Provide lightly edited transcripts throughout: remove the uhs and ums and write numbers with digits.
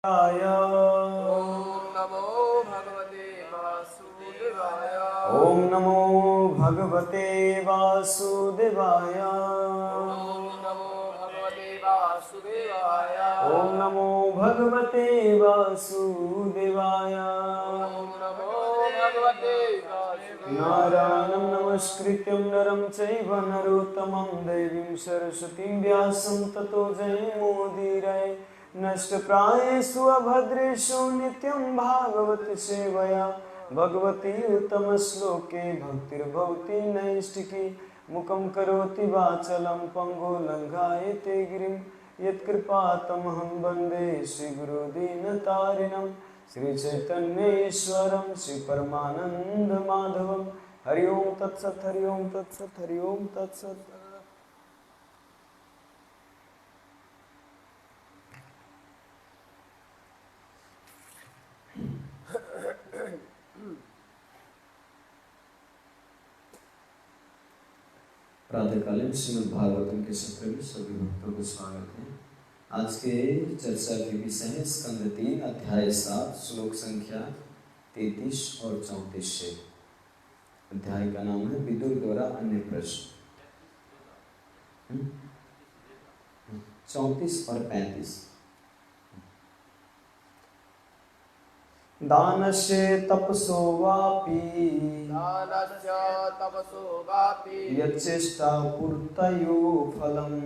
ओम नमो भगवते वासुदेवाय। ओम नमो भगवते वासुदेवाय। नारायणं नमस्कृत्यं नरं चैव नरोत्तमं देवीं सरस्वतीं व्यासं ततो जयमुदीरये। नष्टप्रायेषु अभद्रेषु नित्यं भागवत सेवया भगवती उत्तमश्लोके भक्तिर्भवति नैष्टिकी। मुखं करोति वाचालं पङ्गुलङ्घयते गिरिं यत्कृपातमहं वन्दे श्रीगुरुदीनतारिणं श्रीचैतन्येश्वरं श्रीपरमानन्दमाधवं। हरि ओं तत्सत्, हरि ओं तत्सत्, हरि ओं तत्सत्। प्रातःकालीन श्रीमद् भागवतम के सत्र में सभी भक्तों को स्वागत है। आज के चर्चा के विषय है स्कंद 3 अध्याय 7 श्लोक संख्या 33 और 34 से। अध्याय का नाम है विदुर द्वारा अन्य प्रश्न। 34 और 35। दानस्य तपसो वापि यच्चेष्टा पूर्तयो फलम्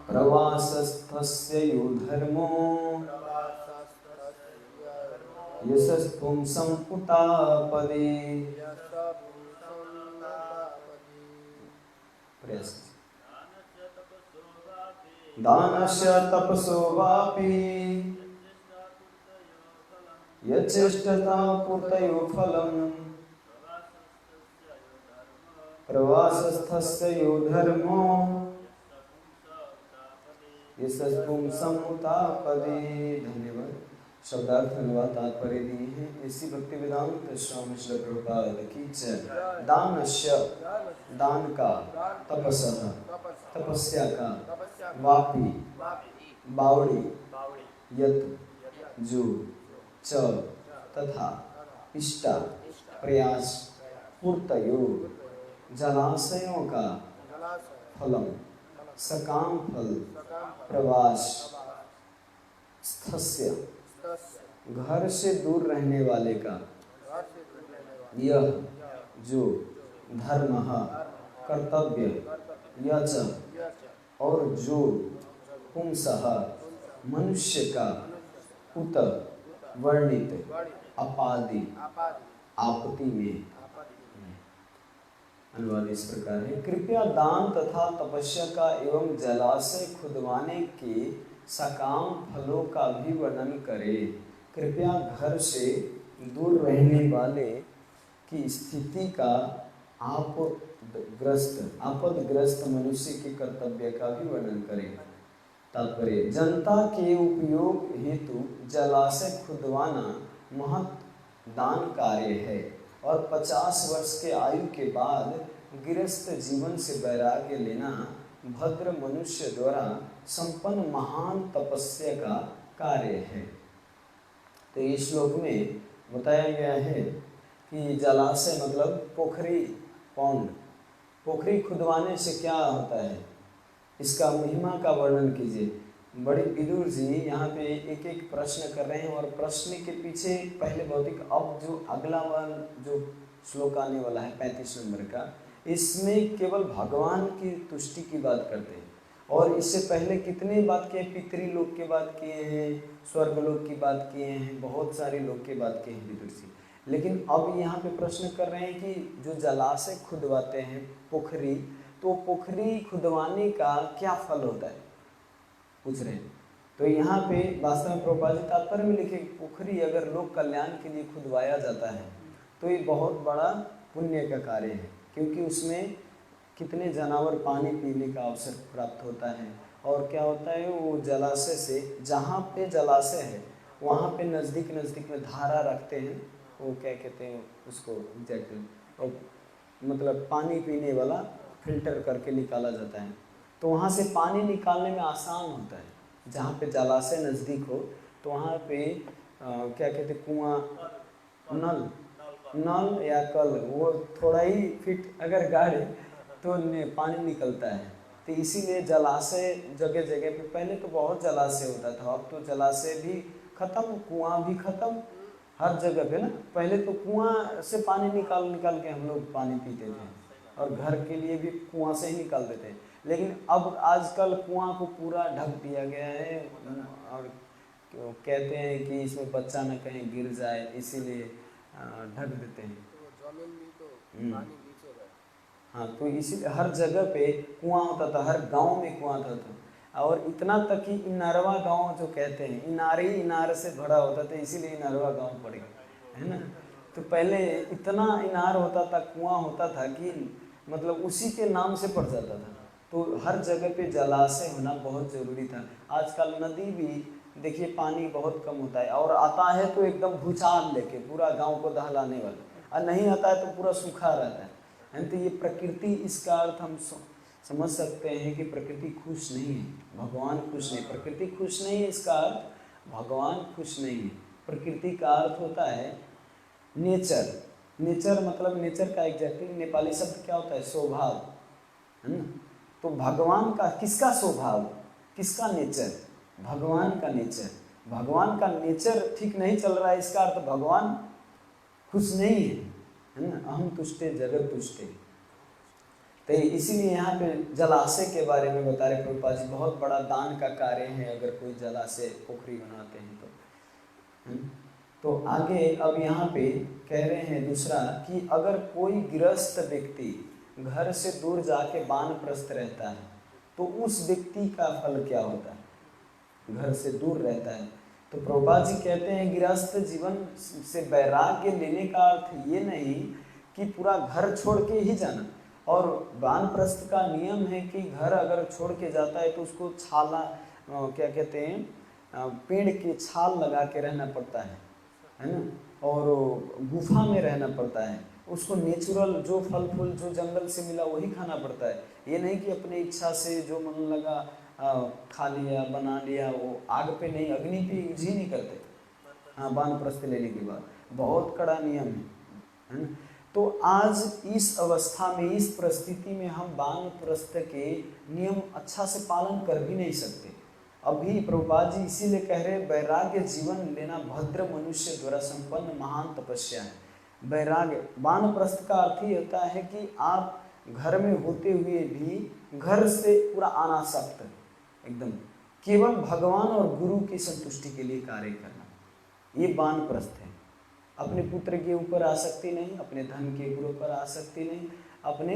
प्रवासस्थस्य यो धर्मो यशस्पुंसं उतापदे। दानस्य तपसो वापि यच्चेष्टता पूर्तयो फलम् प्रवासस्थस्य यो धर्मो यशस्पुंसं उतापदे। धन्यवाद। शब्दार्थ अनुवाद तात्पर्य दिए हैं इसी भक्ति वेदांत स्वामी श्री प्रभुपाद की जय। दानस्य दान का, तपसः तपस्या का, वापि बावड़ी, यत जो, च तथा, इष्टा प्रयास, पूर्तयो जलाशयों का, फलम सकाम फल, प्रवास स्थस्य घर से दूर रहने वाले का, यह जो धर्म कर्तव्य, यच और जो, पुंसः मनुष्य का, उत वर्णित, अपादि आपत्ति में। अनुवाद इस प्रकार है। कृपया दान तथा तपस्या का एवं जलाशय खुदवाने के सकाम फलों का भी वर्णन करें। कृपया घर से दूर रहने वाले की स्थिति का आपदग्रस्त मनुष्य के कर्तव्य का भी वर्णन करें। तात्पर्य जनता के उपयोग हेतु जलाशय खुदवाना महत् दान कार्य है और 50 वर्ष के आयु के बाद गृहस्थ जीवन से वैराग्य लेना भद्र मनुष्य द्वारा संपन्न महान तपस्या का कार्य है। तो इस श्लोक में बताया गया है कि जलाशय मतलब पोखरी, पौंड, पोखरी खुदवाने से क्या होता है, इसका महिमा का वर्णन कीजिए। बड़े विदुर जी यहाँ पे एक एक प्रश्न कर रहे हैं और प्रश्न के पीछे पहले भौतिक, अब जो अगला वाला जो श्लोक आने वाला है 35 नंबर का, इसमें केवल भगवान की तुष्टि की बात करते हैं। और इससे पहले कितने बात किए, पितृलोक की बात किए हैं, स्वर्गलोक की बात किए हैं, बहुत सारे लोक की बात किए हैं विदुर जी। लेकिन अब यहाँ पे प्रश्न कर रहे हैं कि जो जलाशय खुदवाते हैं, पोखरी, तो पोखरी खुदवाने का क्या फल होता है पूछ रहे हैं। तो यहाँ पे वास्तव में प्रभुपाद जी तात्पर्य में लिखे पोखरी अगर लोक कल्याण के लिए खुदवाया जाता है तो ये बहुत बड़ा पुण्य का कार्य है, क्योंकि उसमें कितने जानवर पानी पीने का अवसर प्राप्त होता है। और क्या होता है, वो जलाशय से, जहाँ पे जलाशय है वहाँ पे नज़दीक में धारा रखते हैं, वो क्या कहते हैं उसको एग्जैक्टली, और मतलब पानी पीने वाला फिल्टर करके निकाला जाता है। तो वहाँ से पानी निकालने में आसान होता है। जहाँ पे जलाशय नज़दीक हो तो वहाँ पे क्या कहते कुआं, नल नल या कल, वो थोड़ा ही फिट अगर गाड़े तो पानी निकलता है। तो इसीलिए जलाशय जगह जगह पे, पहले तो बहुत जलाशय होता था, अब तो जलाशय भी खत्म, कुआं भी खत्म हर जगह पे ना। पहले तो कुआं से पानी निकाल निकाल के हम लोग पानी पीते थे और घर के लिए भी कुआं से ही निकालते थे। लेकिन अब आजकल कुआं को पूरा ढक दिया गया है और कहते हैं कि इसमें बच्चा न कहीं गिर जाए, इसीलिए ढक देते हैं। हाँ, तो इसी हर जगह पे कुआं होता था, हर गांव में कुआं होता था। और इतना तक कि इनारवा गांव जो कहते हैं, इनारी इनार से भरा होता था, इसीलिए इनारवा गांव पड़ गया है ना। तो पहले इतना इनार होता था, कुआं होता था कि मतलब उसी के नाम से पड़ जाता था। तो हर जगह पे जलाशय होना बहुत ज़रूरी था। आजकल नदी भी देखिए पानी बहुत कम होता है, और आता है तो एकदम भूचाल लेके पूरा गांव को दहलाने वाला, और नहीं आता है तो पूरा सूखा रहता है। तो ये प्रकृति, इसका अर्थ हम समझ सकते हैं कि प्रकृति खुश नहीं है, भगवान खुश नहीं, प्रकृति खुश नहीं है, इसका अर्थ भगवान खुश नहीं है। प्रकृति का अर्थ होता है नेचर। नेचर मतलब, नेचर का एग्जैक्टली नेपाली शब्द क्या होता है? स्वभाव, है ना। तो भगवान का किसका स्वभाव, किसका नेचर? भगवान का नेचर। भगवान का नेचर ठीक नहीं चल रहा है, इसका अर्थ भगवान खुश नहीं है ना। अहम तुष्टे जगत तुष्टे। तो इसीलिए यहाँ पे जलाशय के बारे में बता रहे प्रभुपाद जी, बहुत बड़ा दान का कार्य है अगर कोई जलाशय पोखरी बनाते हैं तो। तो आगे अब यहाँ पे कह रहे हैं दूसरा कि अगर कोई गृहस्थ व्यक्ति घर से दूर जाके वानप्रस्थ रहता है तो उस व्यक्ति का फल क्या होता है? घर से दूर रहता है। तो प्रभुपाद जी कहते हैं गृहस्थ जीवन से वैराग्य लेने का अर्थ ये नहीं कि पूरा घर छोड़ के ही जाना। और वानप्रस्थ का नियम है कि घर अगर छोड़ के जाता है तो उसको छाला, क्या कहते हैं, पेड़ की छाल लगा के रहना पड़ता है ना, और गुफा में रहना पड़ता है। उसको नेचुरल जो फल फूल जो जंगल से मिला वही खाना पड़ता है। ये नहीं कि अपने इच्छा से जो मन लगा खा लिया, बना लिया, वो आग पे नहीं, अग्नि पे यूज ही नहीं करते। हाँ, वानप्रस्थ लेने के बाद बहुत कड़ा नियम है ना। तो आज इस अवस्था में, इस परिस्थिति में हम वानप्रस्थ के नियम अच्छा से पालन कर भी नहीं सकते। अभी प्रभुपाद जी इसीलिए कह रहे हैं वैराग्य जीवन लेना भद्र मनुष्य द्वारा संपन्न महान तपस्या है। वैराग्य, वानप्रस्थ का अर्थ ही होता है कि आप घर में होते हुए भी घर से पूरा अनासक्त, एकदम केवल भगवान और गुरु की संतुष्टि के लिए कार्य करना, ये वानप्रस्थ है। अपने पुत्र के ऊपर आसक्ति नहीं, अपने धन के ऊपर आसक्ति नहीं, अपने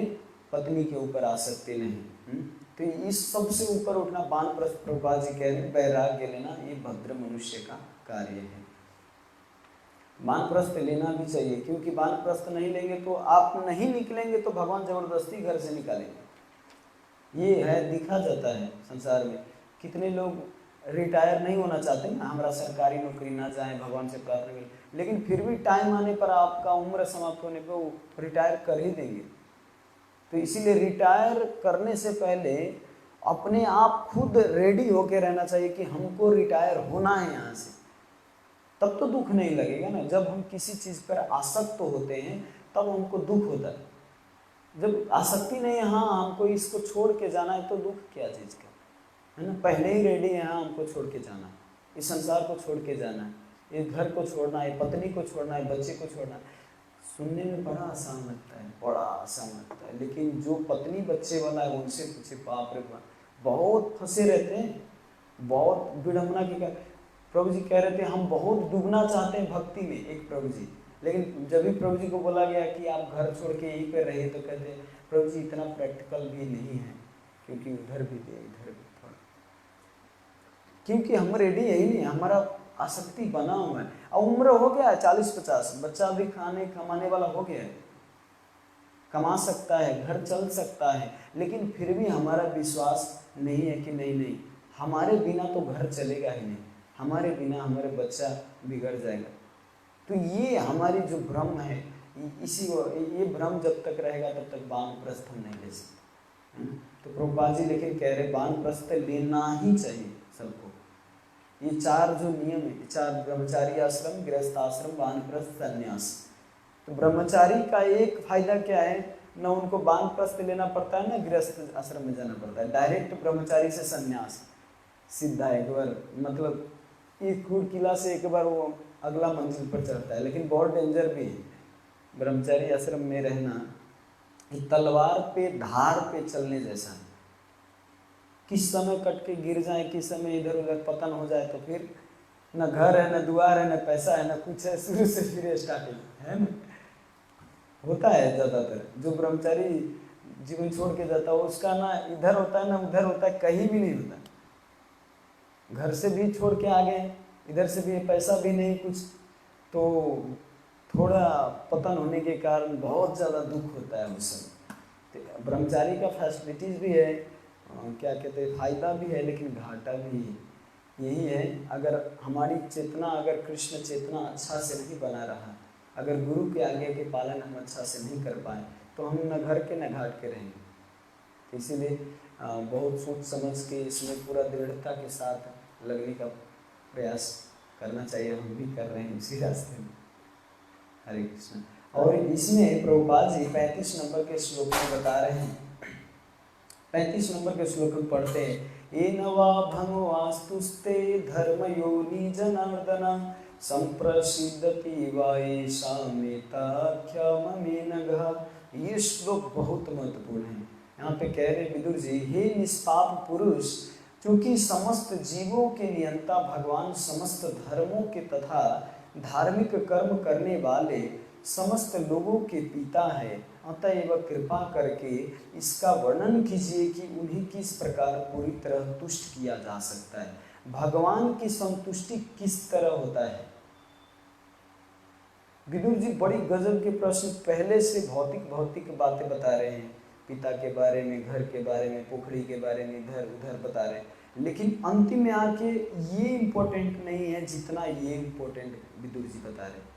पत्नी के ऊपर आसक्ति नहीं। तो इस सबसे ऊपर उठना वानप्रस्थ, प्रभुपाद जी कह रहे हैं वैराग्य लेना ये भद्र मनुष्य का कार्य है। वानप्रस्थ लेना भी चाहिए, क्योंकि वानप्रस्थ नहीं लेंगे तो आप नहीं निकलेंगे तो भगवान जबरदस्ती घर से निकालेंगे। ये है, दिखा जाता है संसार में। कितने लोग रिटायर नहीं होना चाहते ना, हमारा सरकारी नौकरी ना जाए, भगवान से प्रार्थना करें, लेकिन फिर भी टाइम आने पर, आपका उम्र समाप्त होने पर वो रिटायर कर ही देंगे। तो इसीलिए रिटायर करने से पहले अपने आप खुद रेडी होके रहना चाहिए कि हमको रिटायर होना है यहाँ से, तब तो दुख नहीं लगेगा ना। जब हम किसी चीज़ पर आसक्त होते हैं तब हमको दुख होता है। जब आसक्ति नहीं है, हाँ हमको इसको छोड़ के जाना है, तो दुख क्या चीज़ का है ना। पहले ही रेडी है, हाँ हमको छोड़ के जाना है, इस संसार को छोड़ के जाना है, ये घर को छोड़ना है, पत्नी को छोड़ना है, बच्चे को छोड़ना है। सुनने में बड़ा आसान लगता है, बड़ा आसान लगता है, लेकिन जो पत्नी बच्चे वाला है उनसे पूछे, बाप रे बाप, बहुत फंसे रहते हैं, बहुत विडम्बना की। प्रभु जी कह रहे थे हम बहुत डूबना चाहते हैं भक्ति में, एक प्रभु जी, लेकिन जब भी प्रभु जी को बोला गया कि आप घर छोड़ के यहीं पर रहिए, तो कहते हैं प्रभु जी इतना प्रैक्टिकल भी नहीं है, क्योंकि उधर भी दे, इधर भी थोड़ा, क्योंकि हम रेडी यही नहीं, हमारा आसक्ति बना हुआ है। और उम्र हो गया है 40-50, बच्चा भी खाने कमाने वाला हो गया है, कमा सकता है, घर चल सकता है, लेकिन फिर भी हमारा विश्वास नहीं है कि नहीं नहीं हमारे बिना तो घर चलेगा ही नहीं, हमारे बिना हमारे बच्चा बिगड़ जाएगा। तो ये हमारी जो भ्रम है, ये भ्रम जब तक रहेगा तब तक वानप्रस्थ हम नहीं ले सकते। तो प्रभुपाद जी लेकिन कह रहे वानप्रस्थ लेना ही चाहिए सबको, ये चार जो नियम है, चार ब्रह्मचारी आश्रम, गृहस्थ आश्रम, वानप्रस्थ, संन्यास। तो ब्रह्मचारी का एक फायदा क्या है, ना उनको वानप्रस्थ लेना पड़ता है ना गृहस्थ आश्रम में जाना पड़ता है, डायरेक्ट ब्रह्मचारी से संन्यास सीधा एक बार, मतलब एक खूर किला से एक बार वो अगला मंजिल पर चढ़ता है। लेकिन बहुत डेंजर भी है ब्रह्मचारी आश्रम में रहना, तलवार पे धार पे चलने जैसा है। किस समय कट के गिर जाए, किस समय इधर उधर पतन हो जाए, तो फिर न घर है, न द्वार है, न पैसा है, न कुछ है, शुरू से फिर स्टार्टिंग है ना। होता है ज़्यादातर जो ब्रह्मचारी जीवन छोड़ के जाता है उसका ना इधर होता है ना उधर होता है, कहीं भी नहीं होता। घर से भी छोड़ के आ गए, इधर से भी पैसा भी नहीं कुछ, तो थोड़ा पतन होने के कारण बहुत ज़्यादा दुख होता है उस समय। तो ब्रह्मचारी का फैसिलिटीज़ भी है, क्या कहते हैं, फायदा भी है लेकिन घाटा भी है। यही है, अगर हमारी चेतना, अगर कृष्ण चेतना अच्छा से नहीं बना रहा, अगर गुरु के आज्ञा के पालन हम अच्छा से नहीं कर पाए, तो हम न घर के न घाट के रहेंगे। तो इसीलिए बहुत सोच समझ के इसमें पूरा दृढ़ता के साथ लगने का प्रयास करना चाहिए। हम भी कर रहे हैं उसी रास्ते में। हरे कृष्ण। और इसमें प्रभुपाद जी 35 नंबर के श्लोक में बता रहे हैं, 35 नंबर के श्लोक में पढ़ते हैं, एनवा भंगवास्तुस्ते धर्म योनि जनार्दन संप्रसिद्धति वायेषा मेताख्याममेनघा। ये श्लोक बहुत महत्वपूर्ण है। यहाँ पे कह रहे विदुर जी, हे निष्पाप पुरुष, क्योंकि समस्त जीवों के नियंता भगवान समस्त धर्मों के तथा धार्मिक कर्म करने वाले समस्त लोगों के पिता है, अतएव कृपा करके इसका वर्णन कीजिए कि उन्हें किस प्रकार पूरी तरह तुष्ट किया जा सकता है। भगवान की संतुष्टि किस तरह होता है। विदुर जी बड़ी गजब के प्रश्न, पहले से भौतिक बातें बता रहे हैं, पिता के बारे में, घर के बारे में, पोखरी के बारे में, इधर उधर बता रहे हैं, लेकिन अंतिम में आके ये इम्पोर्टेंट नहीं है जितना ये इम्पोर्टेंट विदुर जी बता रहे हैं।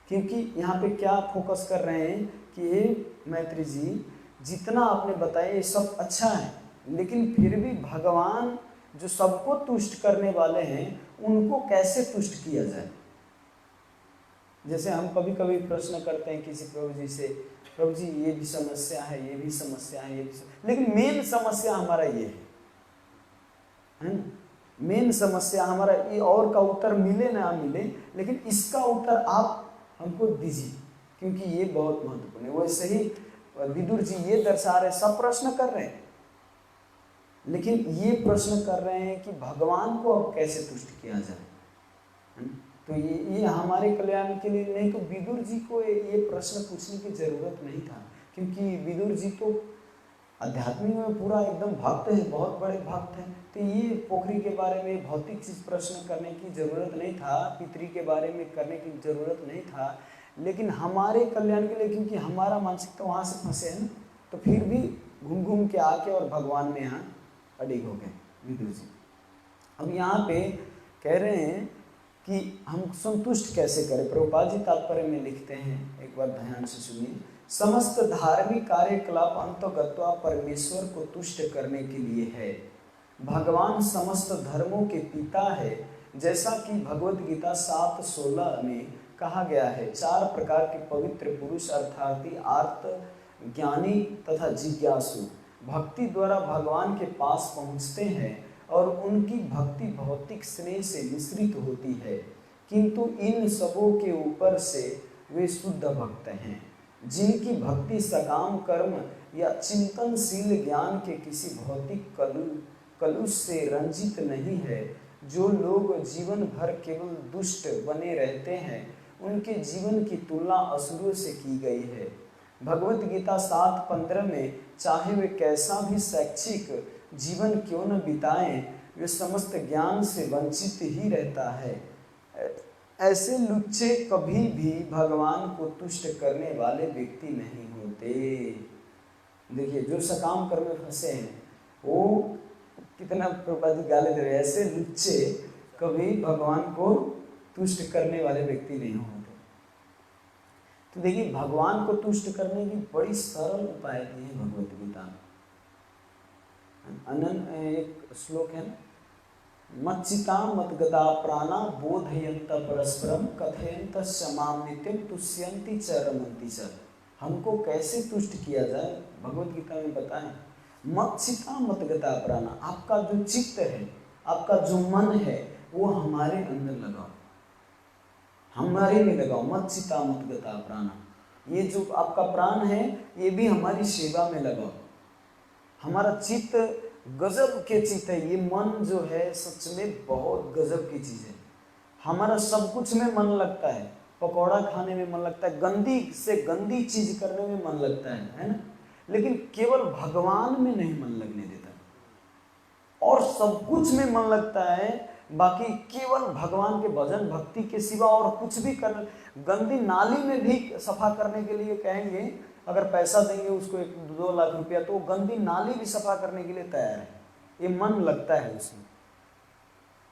क्योंकि यहाँ पे क्या फोकस कर रहे हैं कि हे मैत्री जी, जितना आपने बताया ये सब अच्छा है, लेकिन फिर भी भगवान जो सबको तुष्ट करने वाले हैं उनको कैसे तुष्ट किया जाए। जैसे हम कभी कभी प्रश्न करते हैं किसी प्रभु जी से, प्रभु जी ये भी समस्या है, ये भी समस्या है, ये भी लेकिन मेन समस्या हमारा ये है ना, मेन समस्या हमारा ये, और का उत्तर मिले ना मिले, लेकिन इसका उत्तर आप हमको दीजिए, क्योंकि ये बहुत महत्वपूर्ण है। वैसे ही विदुर जी ये दर्शा रहे, सब प्रश्न कर रहे हैं, लेकिन ये प्रश्न कर रहे हैं कि भगवान को अब कैसे तुष्ट किया जाए। तो ये हमारे कल्याण के लिए नहीं, तो विदुर जी को ये प्रश्न पूछने की जरूरत नहीं था, क्योंकि विदुर जी तो आध्यात्मिक में पूरा एकदम भक्त है, बहुत बड़े भक्त हैं। तो ये पोखरी के बारे में भौतिक चीज प्रश्न करने की जरूरत नहीं था, पितरी के बारे में करने की जरूरत नहीं था, लेकिन हमारे कल्याण के लिए, क्योंकि हमारा मानसिकता वहाँ से फंसे है ना, तो फिर भी घूम घूम के आके और भगवान में यहाँ अडिग हो गए विदुर जी। अब यहाँ पे कह रहे हैं कि हम संतुष्ट कैसे करें। प्रभुपाद जी तात्पर्य में लिखते हैं, एक बार ध्यान से सुनिए, समस्त धार्मिक कार्यकलाप अंतगत्वा परमेश्वर को तुष्ट करने के लिए है। भगवान समस्त धर्मों के पिता है, जैसा कि भगवत गीता 7:16 में कहा गया है। 4 प्रकार के पवित्र पुरुष अर्थात आर्त, ज्ञानी तथा जिज्ञासु भक्ति द्वारा भगवान के पास पहुँचते हैं और उनकी भक्ति भौतिक स्नेह से मिश्रित होती है, किंतु इन सबों के ऊपर से वे शुद्ध भक्त हैं, जिनकी भक्ति सकाम कर्म या चिंतनशील ज्ञान के किसी भौतिक कलुष से रंजित नहीं है। जो लोग जीवन भर केवल दुष्ट बने रहते हैं, उनके जीवन की तुलना असुरों से की गई है। भगवत गीता 7:15 में चाहे वे कैसा भी शैक्षिक जीवन क्यों न बिताएं, वे समस्त ज्ञान से वंचित ही रहता है। ऐसे लुच्चे कभी भी भगवान को तुष्ट करने वाले व्यक्ति नहीं होते। देखिए, जो सकाम कर्म में फंसे हैं वो कितना प्रभुपाद गाली दे रहे हैं, ऐसे लुच्चे कभी भगवान को तुष्ट करने वाले व्यक्ति नहीं होते। तो देखिए, भगवान को तुष्ट करने की बड़ी सरल उपाय दी है भगवत गीता में। एक श्लोक है ना, मच्चिता मद्गता प्राणा बोधयन्त परस्परम कथयन्त माम नित्यम तुष्यन्ति च रमन्ति च। हमको कैसे तुष्ट किया जाए, भगवत गीता में बताएं। मच्चिता मद्गता प्राणा, आपका जो चित्त है, आपका जो मन है, वो हमारे अंदर लगाओ, हमारे में लगाओ। मच्चिता मद्गता प्राणा, ये जो आपका प्राण है ये भी हमारी सेवा में लगाओ। हमारा चित्त गजब के चित्त है, ये मन जो है सच में बहुत गजब की चीज है। हमारा सब कुछ में मन लगता है, पकौड़ा खाने में मन लगता है, गंदी से गंदी चीज करने में मन लगता है ना, लेकिन केवल भगवान में नहीं मन लगने देता। और सब कुछ में मन लगता है, बाकी केवल भगवान के भजन भक्ति के सिवा और कुछ भी करने, गंदी नाली में भी सफा करने के लिए कहेंगे, अगर पैसा देंगे उसको 1-2 लाख रुपया, तो गंदी नाली भी सफा करने के लिए तैयार है, ये मन लगता है उसमें,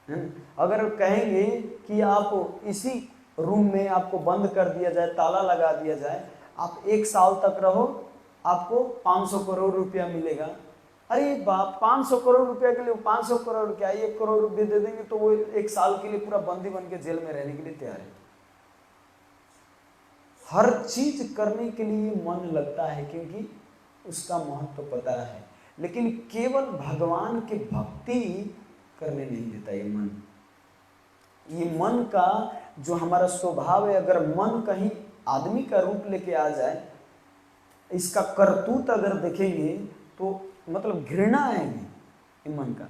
है ना। अगर कहेंगे कि आप इसी रूम में आपको बंद कर दिया जाए, ताला लगा दिया जाए, आप 1 साल तक रहो, आपको 500 करोड़ रुपया मिलेगा। अरे बाप, 500 करोड़ रुपया के लिए 500 करोड़ क्या, 1 करोड़ रुपये दे देंगे तो वो 1 साल के लिए पूरा बंदी बन के जेल में रहने के लिए तैयार है। हर चीज करने के लिए मन लगता है क्योंकि उसका महत्व पता है, लेकिन केवल भगवान की भक्ति करने नहीं देता ये मन। ये मन का जो हमारा स्वभाव है, अगर मन कहीं आदमी का रूप लेके आ जाए, इसका करतूत अगर देखेंगे तो मतलब घृणा आएगी मन का।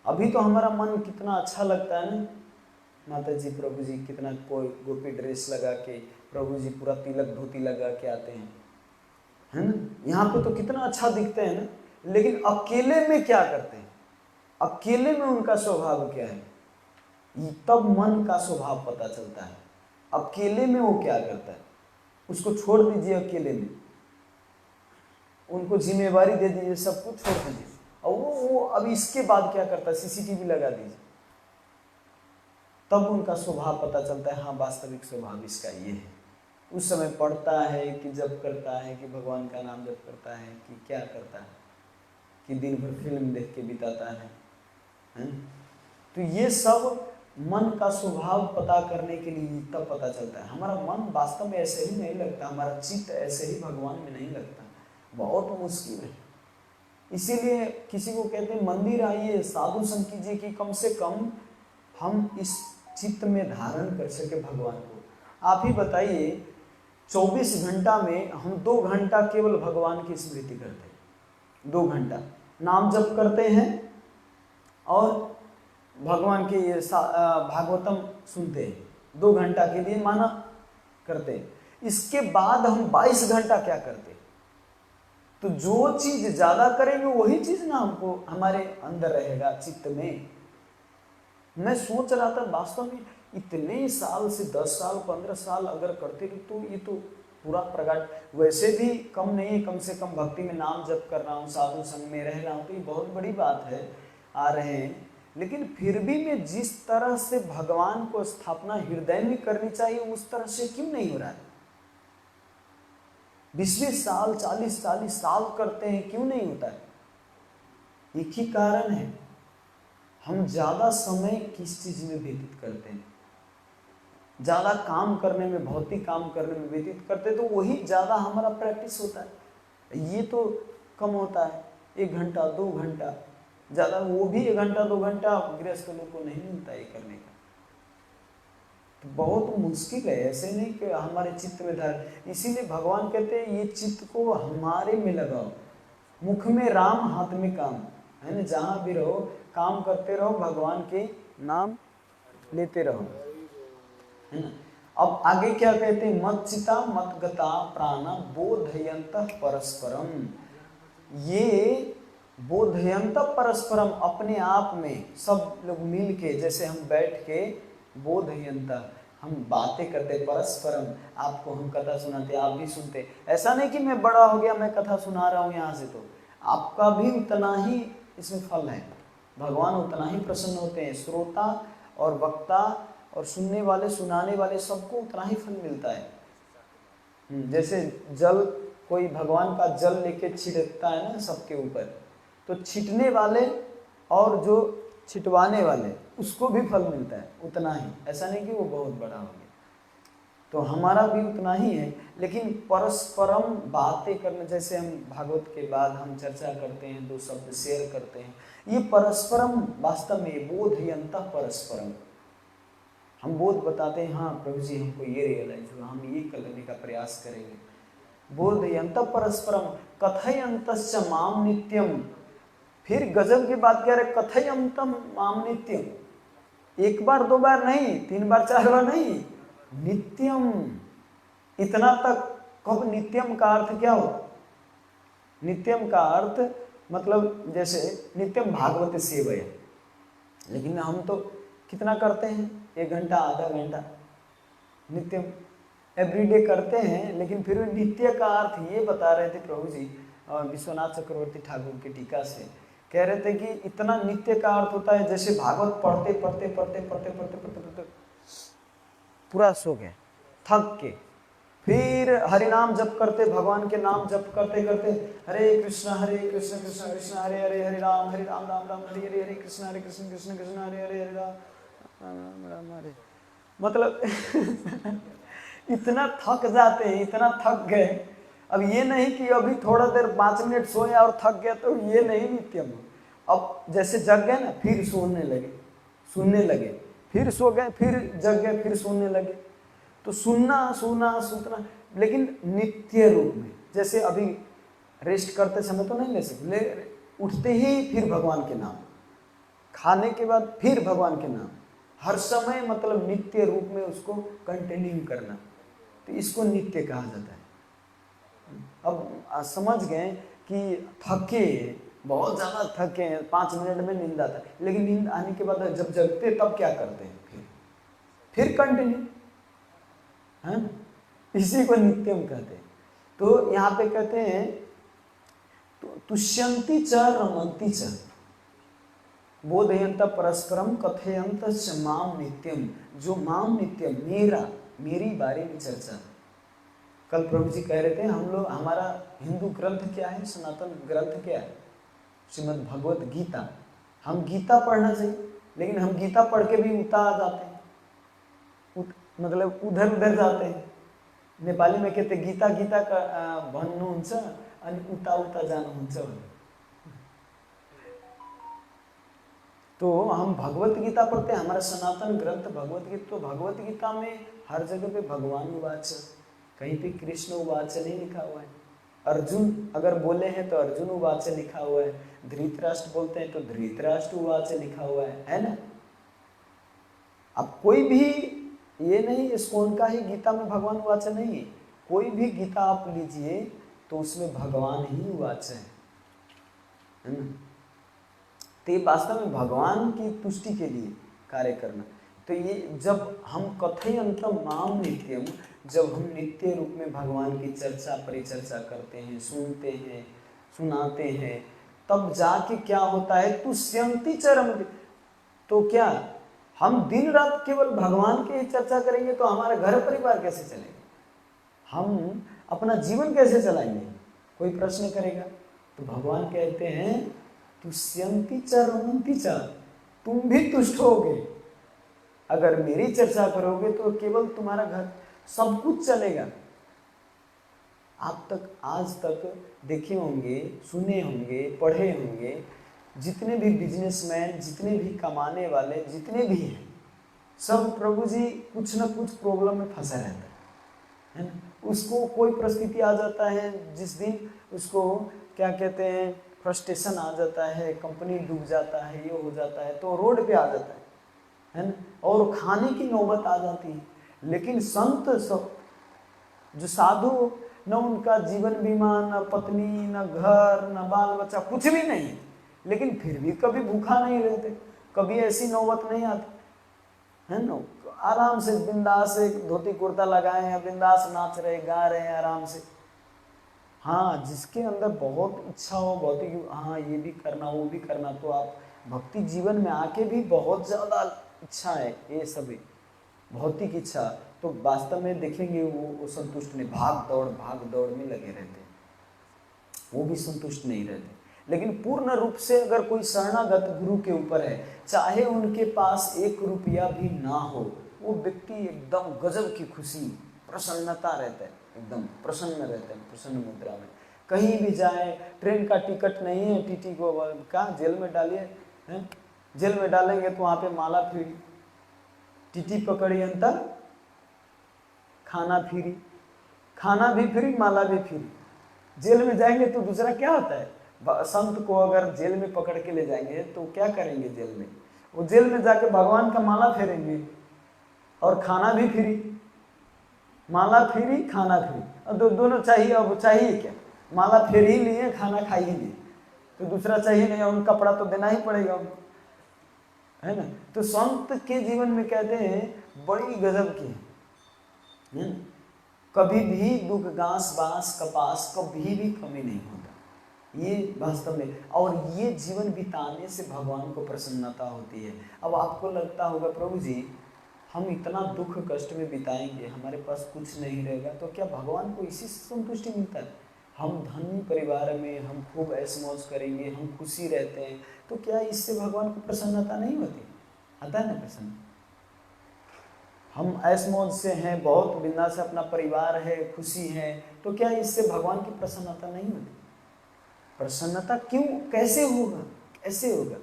अभी तो हमारा मन कितना अच्छा लगता है ना, माता जी प्रभु जी कितना कोई गोपी ड्रेस लगा के, प्रभु जी पूरा तिलक धोती लगा के आते हैं, है ना, यहाँ पे तो कितना अच्छा दिखते हैं ना, लेकिन अकेले में क्या करते हैं, अकेले में उनका स्वभाव क्या है, तब मन का स्वभाव पता चलता है। अकेले में वो क्या करता है, उसको छोड़ दीजिए अकेले में, उनको जिम्मेवारी दे दीजिए, सब कुछ छोड़ दीजिए, और वो अब इसके बाद क्या करता है, सीसीटीवी लगा दीजिए, तब उनका स्वभाव पता चलता है। हाँ, वास्तविक स्वभाव इसका ये है। उस समय पढ़ता है कि जप करता है, कि भगवान का नाम जप करता है, कि क्या करता है, कि दिन भर फिल्म देख के बिताता है? तो ये सब मन का स्वभाव पता करने के लिए तब पता चलता है। हमारा मन वास्तव में ऐसे ही नहीं लगता, हमारा चित्त ऐसे ही भगवान में नहीं लगता, बहुत मुश्किल है। इसीलिए किसी को कहते हैं मंदिर आइए, साधु संग कीजिए, कि कम से कम हम इस चित्त में धारण कर सके भगवान को। आप ही बताइए, 24 घंटा में हम 2 घंटा केवल भगवान की स्मृति करते हैं, 2 घंटा नाम जप करते हैं और भगवान के ये भागवतम सुनते हैं, 2 घंटा के लिए माना करते हैं। इसके बाद हम 22 घंटा क्या करते हैं? तो जो चीज ज्यादा करेंगे वही चीज ना हमको हमारे अंदर रहेगा, चित्त में। मैं सोच रहा था वास्तव में इतने साल से 10 साल 15 साल अगर करते रहे तो ये तो पूरा प्रगाढ़, वैसे भी कम नहीं है, कम से कम भक्ति में नाम जप कर रहा हूँ, साधु संग में रह रहा हूँ, तो ये बहुत बड़ी बात है, आ रहे हैं। लेकिन फिर भी मैं जिस तरह से भगवान को स्थापना हृदय में करनी चाहिए उस तरह से क्यों नहीं हो रहा है? 20-20 साल 40-40 साल करते हैं, क्यों नहीं होता है? एक ही कारण है, हम ज्यादा समय किस चीज में व्यतीत करते हैं, ज्यादा काम करने में, भौतिक काम करने में व्यतीत करते, तो वही ज्यादा हमारा प्रैक्टिस होता है। ये तो कम होता है, 1 घंटा 2 घंटा, ज्यादा वो भी 1 घंटा 2 घंटा गृहस्थ लोग को नहीं मिलता ये करने का। तो बहुत मुश्किल है, ऐसे नहीं कि हमारे चित्त में धार। इसीलिए भगवान कहते हैं ये चित्त को हमारे में लगाओ, मुख में राम हाथ में काम, है ना, जहां भी रहो काम करते रहो, भगवान के नाम लेते रहो, है ना। अब आगे क्या कहते हैं? मच्चिता मद्गता प्राण बोधयंत परस्परम। ये बोधयंत परस्परम, अपने आप में सब लोग मिल के, जैसे हम बैठ के बोधयंत, हम बातें करते परस्परम, आपको हम कथा सुनाते, आप भी सुनते। ऐसा नहीं कि मैं बड़ा हो गया मैं कथा सुना रहा हूँ यहाँ से, तो आपका भी उतना ही इसमें फल है, भगवान उतना ही प्रसन्न होते हैं। श्रोता और वक्ता और सुनने वाले सुनाने वाले सबको उतना ही फल मिलता है। जैसे जल, कोई भगवान का जल लेके छिड़कता है ना सबके ऊपर, तो छिटने वाले और जो छिटवाने वाले, उसको भी फल मिलता है उतना ही, ऐसा नहीं कि वो बहुत बड़ा हो गया। तो हमारा भी उतना ही है, लेकिन परस्परम बातें करना, जैसे हम भागवत के बाद हम चर्चा करते हैं, दो शब्द शेयर करते हैं, ये परस्परम वास्तव में बोधयंत परस्परम, हम बोध बताते हैं, हाँ प्रभु जी हमको ये रियलाइज हुआ, हम ये करने का प्रयास करेंगे। बोधयंत परस्परम कथयंतश्च माम नित्यम, फिर गजब की बात कह रहे, कथयंतम माम नित्यम, एक बार दो बार नहीं, तीन बार चार बार नहीं, नित्यम, इतना तक। कब? नित्यम का अर्थ क्या हो? नित्यम का अर्थ मतलब जैसे नित्यम भागवत सेवय, लेकिन हम तो कितना करते हैं, 1 घंटा आधा घंटा नित्यम एवरीडे करते हैं, लेकिन फिर भी नित्य का अर्थ ये बता रहे थे प्रभु जी विश्वनाथ चक्रवर्ती ठाकुर की टीका से, कह रहे थे कि इतना नित्य का अर्थ होता है जैसे भागवत पढ़ते पढ़ते पढ़ते पढ़ते पढ़ते पढ़ते पढ़ते पूरा सो गए, थक के, फिर हरि नाम जप करते, भगवान के नाम जप करते करते, हरे कृष्ण कृष्ण कृष्ण हरे हरे, हरे राम राम राम हरे हरे, हरे कृष्ण कृष्ण कृष्ण हरे हरे, हरे राम राम हरे, मतलब इतना थक जाते हैं, इतना थक गए। अब ये नहीं कि अभी थोड़ा देर 5 मिनट सोया और थक गया, तो ये नहीं नित्यम। अब जैसे जग गए ना, फिर सोने लगे, सुनने लगे, फिर सो गए, फिर जग गए, फिर सोने लगे, तो सुनना सुनना सुनना, लेकिन नित्य रूप में। जैसे अभी रेस्ट करते समय तो नहीं ले सकते, उठते ही फिर भगवान के नाम, खाने के बाद फिर भगवान के नाम, हर समय मतलब नित्य रूप में उसको कंटिन्यू करना, तो इसको नित्य कहा जाता है। अब समझ गए कि थके, बहुत ज़्यादा थके हैं, 5 मिनट में नींद आता है, लेकिन नींद आने के बाद जब जगते तब क्या करते हैं, फिर कंटिन्यू, है ना, इसी को नित्यम कहते हैं। तो यहाँ पे कहते हैं तुष्यंती च रमंती च बोधयंत परस्परम कथयंत माम नित्यम, जो माम नित्यम, मेरा, मेरी बारे में चर्चा। कल प्रभु जी कह रहे थे हम लोग, हमारा हिंदू ग्रंथ क्या है, सनातन ग्रंथ क्या है, श्रीमद् भगवत गीता। हम गीता पढ़ना चाहिए, लेकिन हम गीता पढ़ के भी उता आ जाते हैं, मतलब उधर उधर जाते हैं। नेपाली में कहते गीता गीता का भन्नुहुन्छ अनि उता उता जानुहुन्छ। तो हम भगवत गीता पढ़ते हैं, हमारा सनातन ग्रंथ भगवत गीता, तो भगवत गीता में हर जगह पे भगवान उवाच, कहीं पे कृष्ण उवाच नहीं लिखा हुआ है। अर्जुन अगर बोले हैं तो अर्जुन उवाच लिखा हुआ है, धृतराष्ट्र बोलते हैं तो धृतराष्ट्र उवाच लिखा हुआ है ना। अब कोई भी ये नहीं इस्कॉन का ही गीता में भगवान उवाच नहीं है, कोई भी गीता आप लीजिए तो उसमें भगवान ही उवाच है ना। तो ये वास्तव में भगवान की तुष्टि के लिए कार्य करना। तो ये जब हम कथयंतम माम नित्यम, जब हम नित्य रूप में भगवान की चर्चा परिचर्चा करते हैं, सुनते हैं, सुनाते हैं, तब जाके क्या होता है, तुष्यंती चरम। तो क्या हम दिन रात केवल भगवान की ही चर्चा करेंगे तो हमारा घर परिवार कैसे चलेगा, हम अपना जीवन कैसे चलाएंगे, कोई प्रश्न करेगा। तो भगवान कहते हैं तुष्यंती च रमन्ति च, तुम भी तुष्ट होगे अगर मेरी चर्चा करोगे, तो केवल तुम्हारा घर, सब कुछ चलेगा। आप तक आज तक देखे होंगे, सुने होंगे, पढ़े होंगे, जितने भी बिजनेसमैन, जितने भी कमाने वाले, जितने भी हैं, सब प्रभु जी कुछ ना कुछ प्रॉब्लम में फंसा रहता है ना। उसको कोई परिस्थिति आ जाता है जिस दिन उसको क्या कहते हैं, फ्रस्ट्रेशन आ जाता है, कंपनी डूब जाता है, ये हो जाता है, तो रोड पे आ जाता है ना, और खाने की नौबत आ जाती है। लेकिन संत सब जो साधु, न उनका जीवन बीमा, न पत्नी, न घर, न बाल बच्चा, कुछ भी नहीं, लेकिन फिर भी कभी भूखा नहीं रहते, कभी ऐसी नौबत नहीं आती, है ना। आराम से बिंदास एक धोती कुर्ता लगाए हैं, बिंदास नाच रहे, गा रहे हैं आराम से। हाँ, जिसके अंदर बहुत इच्छा हो भौतिक, हाँ ये भी करना वो भी करना, तो आप भक्ति जीवन में आके भी बहुत ज़्यादा इच्छा है, ये सभी भौतिक इच्छा, तो वास्तव में देखेंगे वो संतुष्ट नहीं, भाग दौड़ में लगे रहते हैं, वो भी संतुष्ट नहीं रहते। लेकिन पूर्ण रूप से अगर कोई शरणागत गुरु के ऊपर है, चाहे उनके पास 1 रुपया भी ना हो, वो व्यक्ति एकदम गजब की खुशी, प्रसन्नता रहता है, एकदम प्रसन्न रहता है, प्रसन्न मुद्रा में। कहीं भी जाए, ट्रेन का टिकट नहीं है, टीटी को कहाँ जेल में डालिए, जेल में डालेंगे तो वहाँ पे माला फ्री, टीटी पकड़ी अंतर, खाना फ्री, खाना भी फ्री, माला भी फ्री। जेल में जाएंगे तो दूसरा क्या होता है, संत को अगर जेल में पकड़ के ले जाएंगे तो क्या करेंगे जेल में, वो जेल में जाके भगवान का माला फेरेंगे और खाना भी फ्री, माला फ्री खाना फ्री, और दोनों चाहिए। अब चाहिए क्या, माला फेर ही लिए, खाना खा ही लिए, तो दूसरा चाहिए नहीं, उन कपड़ा तो देना ही पड़ेगा उनको, है ना। तो संत के जीवन में कहते हैं बड़ी गजब की है, कभी भी दुख, घास बांस कपास कभी भी कमी नहीं होता, ये वास्तव में। और ये जीवन बिताने से भगवान को प्रसन्नता होती है। अब आपको लगता होगा प्रभु जी हम इतना दुख कष्ट में बिताएंगे, हमारे पास कुछ नहीं रहेगा, तो क्या भगवान को इसी से संतुष्टि मिलता है? हम धनी परिवार में हम खूब ऐश मौज करेंगे, हम खुशी रहते हैं, तो क्या इससे भगवान को प्रसन्नता नहीं होती? आता है ना प्रसन्न, हम ऐश मौज से हैं, बहुत बिंदास से अपना परिवार है, खुशी है, तो क्या इससे भगवान की प्रसन्नता नहीं होती? प्रसन्नता क्यों, कैसे होगा, कैसे होगा?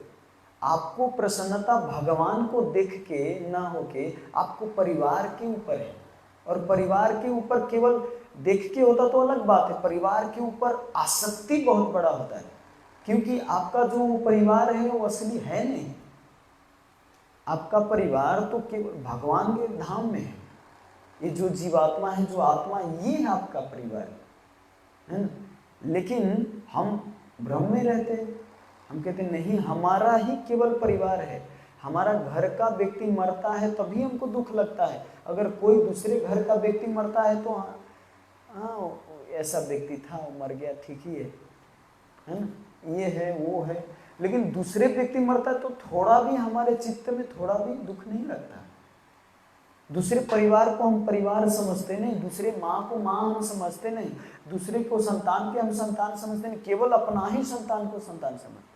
आपको प्रसन्नता भगवान को देख के ना होके आपको परिवार के ऊपर है, और परिवार के ऊपर केवल देख के होता तो अलग बात है, परिवार के ऊपर आसक्ति बहुत बड़ा होता है, क्योंकि आपका जो परिवार है वो असली है नहीं। आपका परिवार तो केवल भगवान के धाम में है, ये जो जीवात्मा है, जो आत्मा, ये है आपका परिवार, है ना। लेकिन हम भ्रम में रहते हैं, हम कहते नहीं हमारा ही केवल परिवार है, हमारा घर का व्यक्ति मरता है तभी हमको दुख लगता है, अगर कोई दूसरे घर का व्यक्ति मरता है तो हाँ ऐसा व्यक्ति था, वो मर गया, ठीक ही है ना, ये है वो है। लेकिन दूसरे व्यक्ति मरता है तो थोड़ा भी हमारे चित्त में थोड़ा भी दुख नहीं लगता। दूसरे परिवार को हम परिवार समझते नहीं, दूसरे माँ को माँ हम समझते नहीं, दूसरे को संतान के हम संतान समझते नहीं, केवल अपना ही संतान को संतान समझते।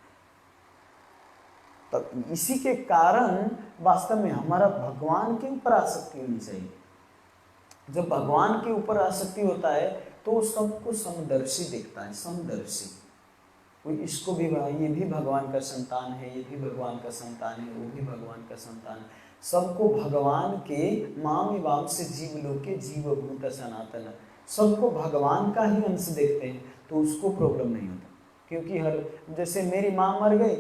तो इसी के कारण वास्तव में हमारा भगवान के ऊपर आसक्ति होनी चाहिए। जब भगवान के ऊपर आसक्ति होता है तो सबको समदर्शी दिखता है, समदर्शी, कोई इसको भी, ये भी भगवान का संतान है, ये भी भगवान का संतान है, वो भी भगवान का संतान है, सबको भगवान के माम वाम से जीव लोग के जीवभूत सनातन, सबको भगवान का ही अंश देखते हैं, तो उसको प्रॉब्लम नहीं होता। क्योंकि हर, जैसे मेरी माँ मर गई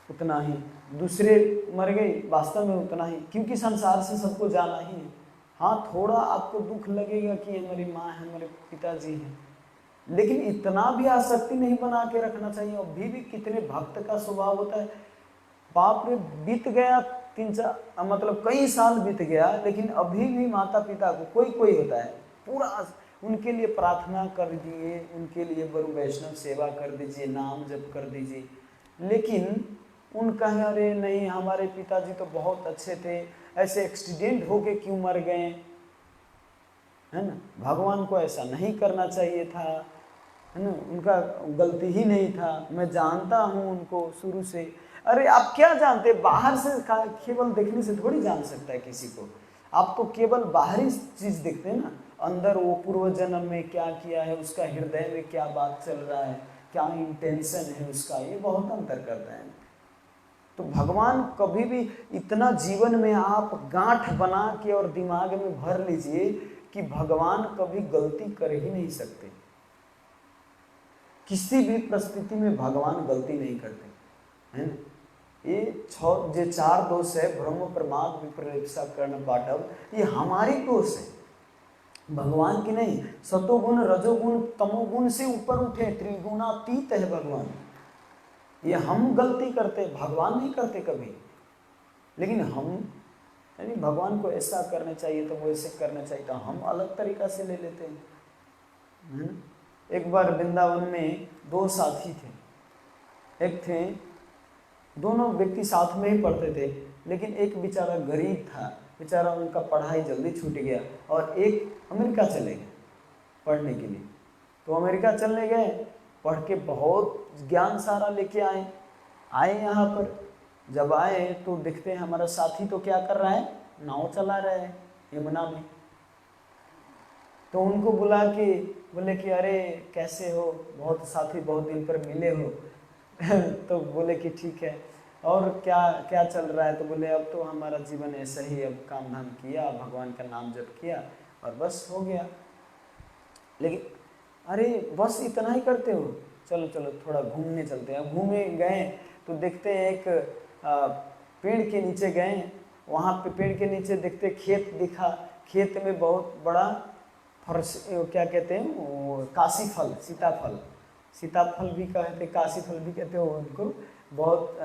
उतना ही, दूसरे मर गई वास्तव में उतना ही, क्योंकि संसार से सबको जाना ही है। हाँ थोड़ा आपको दुख लगेगा कि हमारी माँ है, हमारे पिताजी हैं, लेकिन इतना भी आसक्ति नहीं बना के रखना चाहिए। अभी भी कितने भक्त का स्वभाव होता है, बाप रे बीत गया 3-4 मतलब कई साल बीत गया, लेकिन अभी भी माता पिता को कोई होता है पूरा उनके लिए प्रार्थना कर दिए, उनके लिए गुरु वैष्णव सेवा कर दीजिए, नाम जप कर दीजिए, लेकिन उनका अरे नहीं हमारे पिताजी तो बहुत अच्छे थे, ऐसे एक्सीडेंट होके क्यों मर गए, है ना, भगवान को ऐसा नहीं करना चाहिए था, है ना, उनका गलती ही नहीं था, मैं जानता हूँ उनको शुरू से। अरे आप क्या जानते, बाहर से केवल देखने से थोड़ी जान सकता है किसी को, आप तो केवल बाहरी चीज देखते हैं ना, अंदर वो पूर्व जन्म में क्या किया है, उसका हृदय में क्या बात चल रहा है, क्या इंटेंशन है उसका, ये बहुत अंतर करता है। तो भगवान कभी भी इतना जीवन में आप गांठ बना के और दिमाग में भर लीजिए कि भगवान कभी गलती कर ही नहीं सकते, किसी भी परिस्थिति में भगवान गलती नहीं करते, है ना। ये 4 दोष है, ब्रह्म प्रमाद विप्रेक्षा कर्ण पाठव, ये हमारी दोष है, भगवान की नहीं। सतोगुण रजोगुण तमोगुण से ऊपर उठे, त्रिगुणातीत है भगवान, ये हम गलती करते, भगवान नहीं करते कभी। लेकिन हम यानी भगवान को ऐसा करना चाहिए तो वो ऐसे करना चाहिए, तो हम अलग तरीका से ले लेते हैं। एक बार वृंदावन में 2 साथी थे, एक थे, दोनों व्यक्ति साथ में ही पढ़ते थे, लेकिन एक बेचारा गरीब था, बेचारा उनका पढ़ाई जल्दी छूट गया, और एक अमेरिका चले गए पढ़ने के लिए। तो अमेरिका चलने गए पढ़ के बहुत ज्ञान सारा लेके आए यहाँ पर। जब आए तो देखते हैं हमारा साथी तो क्या कर रहा है, नाव चला रहा है यमुना में। तो उनको बुला के बोले कि अरे कैसे हो, बहुत साथी बहुत दिन पर मिले हो तो बोले कि ठीक है, और क्या क्या चल रहा है। तो बोले अब तो हमारा जीवन ऐसा ही, अब काम धाम किया, भगवान का नाम जप किया और बस हो गया। लेकिन अरे बस इतना ही करते हो, चलो चलो थोड़ा घूमने चलते हैं। घूमे गए तो देखते हैं एक पेड़ के नीचे गए, वहाँ पे पेड़ के नीचे देखते खेत दिखा, खेत में बहुत बड़ा फर्श, क्या कहते हैं वो, काशी फल, सीताफल भी कहते, काशी फल भी कहते हो उनको, बहुत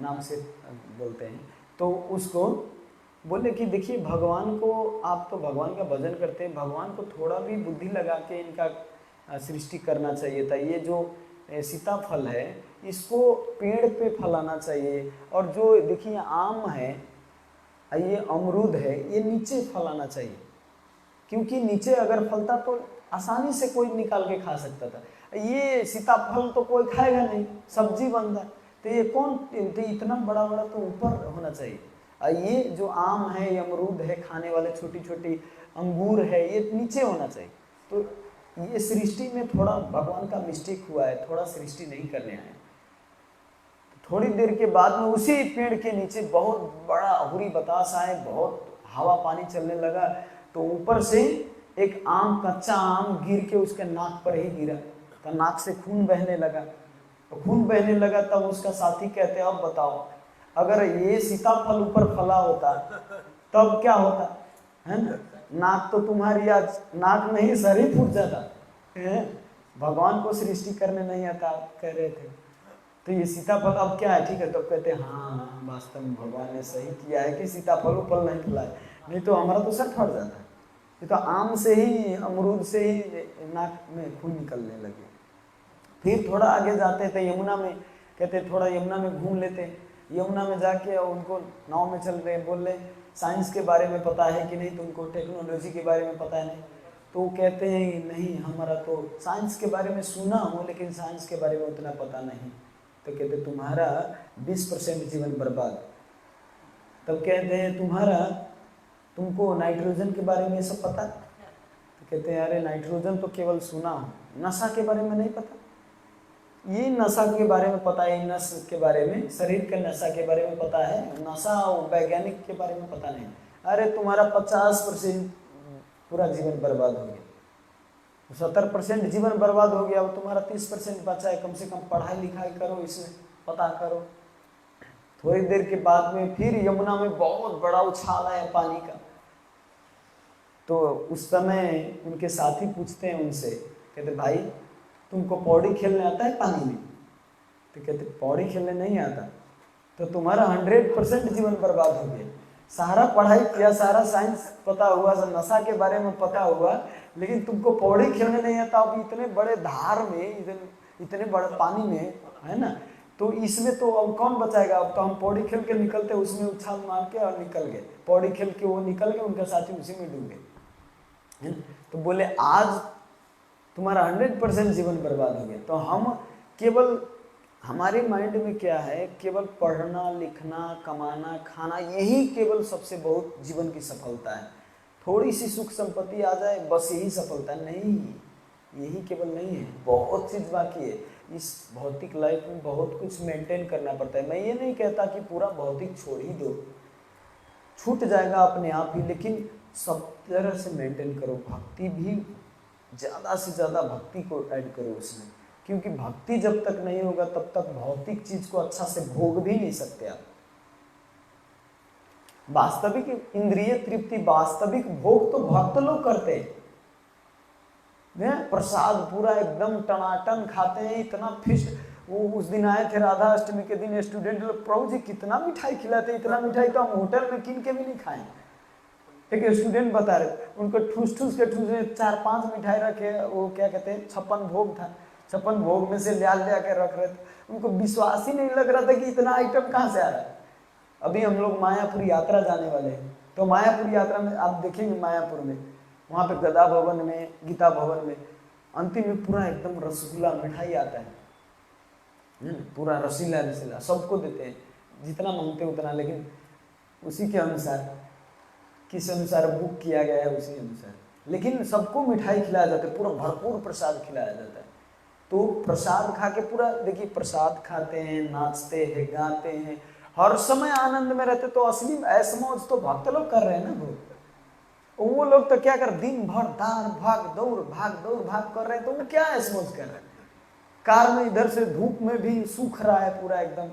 नाम से बोलते हैं। तो उसको बोले कि देखिए भगवान को, आप तो भगवान का भजन करते हैं, भगवान को थोड़ा भी बुद्धि लगा के इनका सृष्टि करना चाहिए था। ये जो सीताफल है इसको पेड़ पे फलाना चाहिए, और जो देखिए आम है, ये अमरूद है, ये नीचे फलाना चाहिए, क्योंकि नीचे अगर फलता तो आसानी से कोई निकाल के खा सकता था। ये सीताफल तो कोई खाएगा नहीं, सब्जी बनता, तो ये कौन, तो इतना बड़ा बड़ा तो ऊपर होना चाहिए। ये जो आम है, ये अमरूद है, खाने वाले छोटी छोटी अंगूर है, ये नीचे होना चाहिए। तो ये सृष्टि में थोड़ा भगवान का मिस्टेक हुआ है, थोड़ा सृष्टि नहीं करने आए। थोड़ी देर के बाद में उसी पेड़ के नीचे बहुत बड़ा अहुरी बतास आए, बहुत हवा पानी चलने लगा, तो ऊपर से एक आम, कच्चा आम गिर के उसके नाक पर ही गिरा, तो नाक से खून बहने लगा। तो खून बहने लगा तब उसका साथी कहते अब बताओ, अगर ये सीताफल ऊपर फला होता तब क्या होता, है ना? नाक तो तुम्हारी आज, नाक नहीं सर ही फूट जाता है। भगवान को सृष्टि करने नहीं आता, कह रहे थे। तो ये सीताफल अब क्या है, ठीक है, तब कहते हैं हाँ वास्तव में भगवान ने सही किया है कि सीताफल ऊपर नहीं फैलाए, नहीं तो हमारा तो सर फट जाता है। ये तो आम से ही, अमरूद से ही नाक में खून निकलने लगे। फिर थोड़ा आगे जाते थे यमुना में, कहते थोड़ा यमुना में घूम लेते। यमुना में जाके उनको नाव में चल रहे, बोल रहे साइंस के बारे में पता है कि नहीं तुमको, टेक्नोलॉजी के बारे में पता है नहीं। तो वो कहते हैं नहीं, हमारा तो साइंस के बारे में सुना हूँ लेकिन साइंस के बारे में उतना पता नहीं। तो कहते तुम्हारा 20% जीवन बर्बाद। तब कहते हैं तुमको नाइट्रोजन के बारे में ये सब पता? तो कहते हैं अरे नाइट्रोजन तो केवल सुना हूँ, नशा के बारे में नहीं पता। ये नशा के बारे में पता है, नशा के बारे में, शरीर के नशा के बारे में पता है, नशा और वैज्ञानिक के बारे में पता नहीं। अरे तुम्हारा 50% पूरा जीवन बर्बाद हो गया, 70% जीवन बर्बाद हो गया, अब तुम्हारा 30% बचा है, कम से कम पढ़ाई लिखाई करो, इसमें पता करो। थोड़ी देर के बाद में फिर यमुना में बहुत बड़ा उछाल आया पानी का। तो उस समय उनके साथी पूछते हैं उनसे, कहते भाई तुमको पौड़ी खेलने आता है पानी में? तो कहते पौड़ी खेलने नहीं आता। तो तुम्हारा 100% जीवन बर्बाद हो गया। सारा पढ़ाई किया, सारा साइंस पता हुआ, नशा के बारे में पता हुआ, लेकिन तुमको पौड़ी खेलने नहीं आता। अब इतने बड़े धार में, इतने बड़े पानी में, है ना, तो इसमें तो अब कौन बचाएगा? अब तो हम पौड़ी खेल के निकलते, उसमें उछाल मार के और निकल गए, पौड़ी खेल के वो निकल गए, उनका साथी उसी में डूब गए। तो बोले आज तुम्हारा 100% जीवन बर्बाद हो गया। तो हम केवल, हमारे माइंड में क्या है, केवल पढ़ना लिखना कमाना खाना, यही केवल सबसे बहुत जीवन की सफलता है। थोड़ी सी सुख संपत्ति आ जाए बस यही सफलता नहीं, यही केवल नहीं है, बहुत चीज़ बाकी है। इस भौतिक लाइफ में बहुत कुछ मेंटेन करना पड़ता है। मैं ये नहीं कहता कि पूरा भौतिक छोड़ ही दो, छूट जाएगा अपने आप ही, लेकिन सब तरह से मेंटेन करो। भक्ति भी ज़्यादा से ज़्यादा भक्ति को ऐड करो उसमें, क्योंकि भक्ति जब तक नहीं होगा तब तक भौतिक चीज को अच्छा से भोग भी नहीं सकते आप। वास्तविक इंद्रिय तृप्ति, वास्तविक भोग तो भक्त लोग करते हैं। प्रसाद पूरा एकदम टनाटन खाते हैं, इतना फिस्ट। वो उस दिन आए थे राधा अष्टमी के दिन स्टूडेंट लोग, प्रभु जी कितना मिठाई खिलाते, इतना मिठाई तो हम होटल में किन के भी नहीं खाए। एक स्टूडेंट बता रहे, उनको ठूस ठूस के 4-5 मिठाई रखे, वो क्या कहते हैं 56 भोग था, 56 भोग में से लिया के रख रहे थे। उनको विश्वास ही नहीं लग रहा था कि इतना आइटम कहाँ से आ रहा है। अभी हम लोग मायापुर यात्रा जाने वाले हैं, तो मायापुर यात्रा में आप देखेंगे, मायापुर में वहाँ पे गदा भवन में, गीता भवन में अंतिम में पूरा एकदम रसगुल्ला मिठाई आता है, पूरा रसीला रसीला, सबको देते हैं, जितना मांगते उतना, लेकिन उसी के अनुसार, किस अनुसार बुक किया गया है उसी अनुसार, लेकिन सबको मिठाई खिलाया जाता है, पूरा भरपूर प्रसाद खिलाया जाता है। तो प्रसाद खा के पूरा देखिए, प्रसाद खाते हैं, नाचते हैं, गाते हैं, हर समय आनंद में रहते। तो असली ऐश मौज तो भक्त लोग कर रहे हैं ना। वो लोग तो क्या कर, दिन भर भाग दौड़ कर रहे हैं, तो वो क्या ऐश मौज कर रहे हैं। कार में इधर से धूप में भी सूख रहा है पूरा एकदम,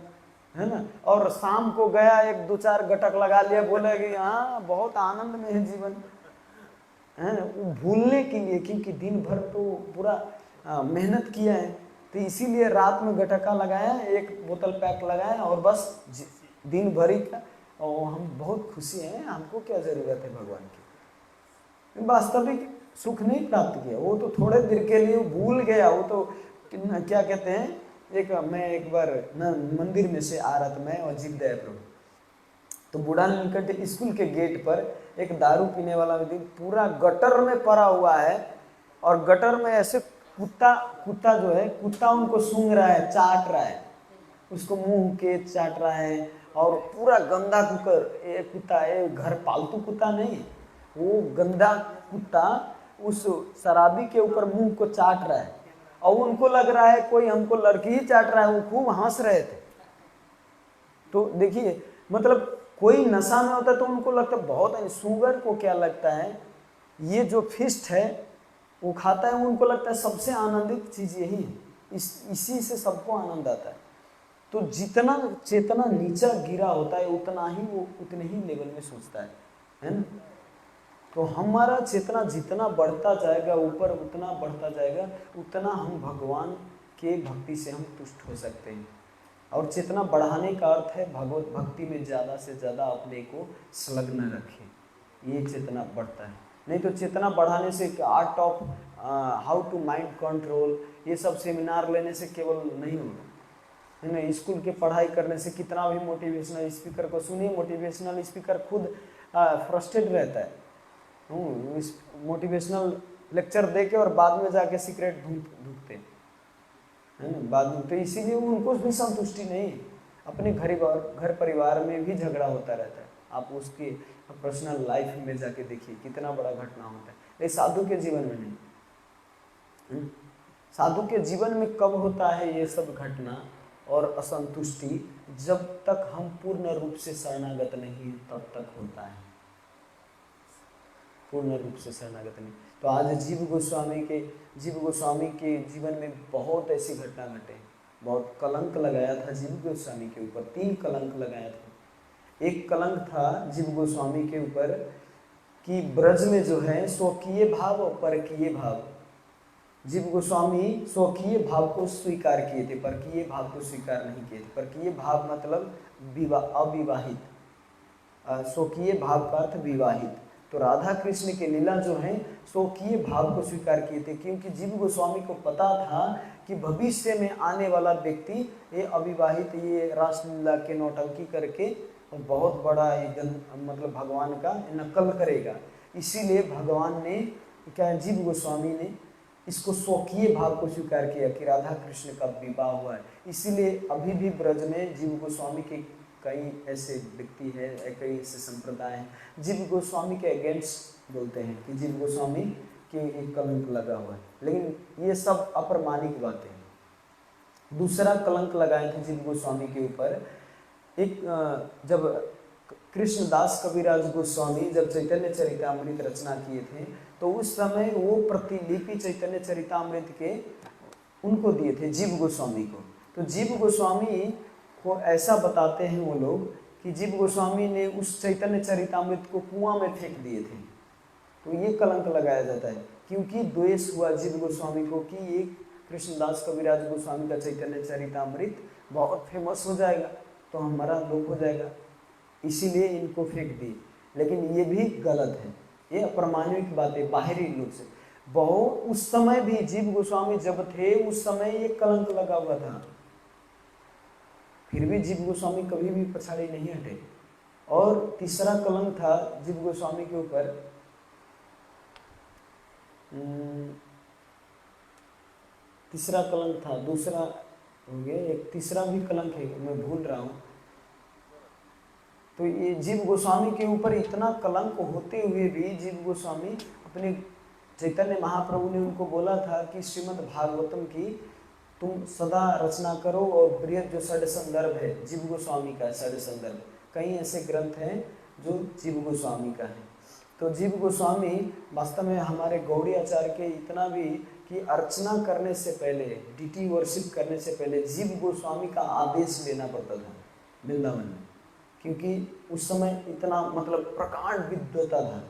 है ना, और शाम को गया, एक दो चार गटक लगा लिया, बोले कि हाँ बहुत आनंद में है जीवन, है ना, वो भूलने के लिए, क्योंकि दिन भर तो पूरा मेहनत किया है, तो इसीलिए रात में गटका लगाया, एक बोतल पैक लगाया, और बस दिन भर ही का, और हम बहुत खुशी हैं, हमको क्या जरूरत है भगवान की। वास्तविक सुख नहीं प्राप्त किया, वो तो थोड़े देर के लिए भूल गया। वो तो क्या कहते हैं, मैं एक बार न मंदिर में से आ रहा था, मैं और जीव दया प्रभु, तो बूढ़ा नीलकंठ स्कूल के गेट पर एक दारू पीने वाला व्यक्ति पूरा गटर में पड़ा हुआ है, और गटर में ऐसे कुत्ता जो है, कुत्ता उनको सूंघ रहा है, चाट रहा है, उसको मुंह के चाट रहा है, और पूरा गंदा कुत्ता, घर पालतू कुत्ता नहीं, वो गंदा कुत्ता उस शराबी के ऊपर मुंह को चाट रहा है, और उनको लग रहा है कोई हमको लड़की ही चाट रहा है, वो खूब हंस रहे थे। तो देखिए, मतलब कोई नशा में होता है तो उनको लगता है बहुत है। शुगर को क्या लगता है, ये जो फिस्ट है वो खाता है, उनको लगता है सबसे आनंदित चीज यही है, इसी से सबको आनंद आता है। तो जितना चेतना नीचा गिरा होता है, उतना ही वो उतने ही लेवल में सोचता है ना। तो हमारा चेतना जितना बढ़ता जाएगा ऊपर, उतना बढ़ता जाएगा, उतना हम भगवान के भक्ति से हम तुष्ट हो सकते हैं। और चेतना बढ़ाने का अर्थ है भगवत भक्ति में ज़्यादा से ज़्यादा अपने को संलग्न रखें, ये चेतना बढ़ता है। नहीं तो चेतना बढ़ाने से art of how to mind control, ये सब सेमिनार लेने से केवल नहीं होगा, है ना। स्कूल के पढ़ाई करने से कितना भी मोटिवेशनल स्पीकर को सुनिए, मोटिवेशनल स्पीकर खुद फ्रस्ट्रेट रहता है, मोटिवेशनल लेक्चर दे के, और बाद में जाके सिगरेट धूपते है ना बाद में। तो इसीलिए उनको भी संतुष्टि नहीं, अपने घर परिवार में भी झगड़ा होता रहता है। आप उसके पर्सनल लाइफ में जाके देखिए कितना बड़ा घटना होता है। ये साधु के जीवन में नहीं। साधु के जीवन में कब होता है ये सब घटना और असंतुष्टि, जब तक हम पूर्ण रूप से शरणागत नहीं तब तक होता है, पूर्ण रूप से शरणागत नहीं। तो आज जीव गोस्वामी के जीवन में बहुत ऐसी घटना घटे, बहुत कलंक लगाया था जीव गोस्वामी के ऊपर, 3 कलंक लगाया था। एक कलंक था जीव गोस्वामी के ऊपर कि ब्रज में जो है स्वकीय भाव और परकीय भाव, जीव गोस्वामी स्वकीय भाव को स्वीकार किए थे, परकीय भाव को स्वीकार नहीं किए थे। परकीय भाव मतलब अविवाहित, स्वकीय भाव का अर्थ विवाहित। तो राधा कृष्ण के लीला जो है स्वकीय भाव को स्वीकार किए थे, क्योंकि जीव गोस्वामी को पता था कि भविष्य में आने वाला व्यक्ति ये अविवाहित, ये रासलीला के नौटंकी करके बहुत बड़ा मतलब भगवान का नकल करेगा। इसीलिए भगवान ने क्या, जीव गोस्वामी ने इसको स्वकीय भाव को स्वीकार किया कि राधा कृष्ण का विवाह हुआ है। इसीलिए अभी भी ब्रज में जीव गोस्वामी के कई ऐसे व्यक्ति है, कई ऐसे संप्रदाय हैं जीव गोस्वामी के अगेंस्ट बोलते हैं कि जीव गोस्वामी के एक कलंक लगा हुआ है, लेकिन ये सब अप्रमाणिक बातें हैं। दूसरा कलंक लगाए थे जीव गोस्वामी के ऊपर, एक जब कृष्णदास कविराज गोस्वामी जब चैतन्य चरितामृत रचना किए थे, तो उस समय वो प्रतिलिपि चैतन्य चरितामृत के उनको दिए थे जीव गोस्वामी को। तो जीव गोस्वामी को ऐसा बताते हैं वो लोग कि जीव गोस्वामी ने उस चैतन्य चरितामृत को कुआं में फेंक दिए थे। तो ये कलंक लगाया जाता है, क्योंकि द्वेष हुआ जीव गोस्वामी को कि ये कृष्णदास कविराज गोस्वामी का चैतन्य चरितामृत बहुत फेमस हो जाएगा तो हमारा लोप हो जाएगा, इसीलिए इनको फेंक दिए। लेकिन ये भी गलत है, ये अप्रमाणिक बातें बाहरी लोग से। बहुत उस समय भी जीव गोस्वामी जब थे उस समय ये कलंक लगा हुआ था, फिर भी जीव गोस्वामी कभी भी पछाड़ी नहीं हटे। और तीसरा कलंक था जीव गोस्वामी के ऊपर, तीसरा कलंक था, दूसरा हो गया, एक तीसरा भी कलंक है, मैं भूल रहा हूँ। तो ये जीव गोस्वामी के ऊपर इतना कलंक होते हुए भी जीव गोस्वामी अपने चैतन्य महाप्रभु ने उनको बोला था कि श्रीमद् भागवतम की तुम सदा रचना करो, और बृहद जो षड संदर्भ है जीव गोस्वामी का षड संदर्भ, कई ऐसे ग्रंथ हैं जो जीव गोस्वामी का है। तो जीव गोस्वामी वास्तव में हमारे गौड़ी आचार्य के इतना भी कि अर्चना करने से पहले, डीटी वर्शिप करने से पहले जीव गोस्वामी का आदेश लेना पड़ता था वृंदावन में, क्योंकि उस समय इतना मतलब प्रकांड विद्वता था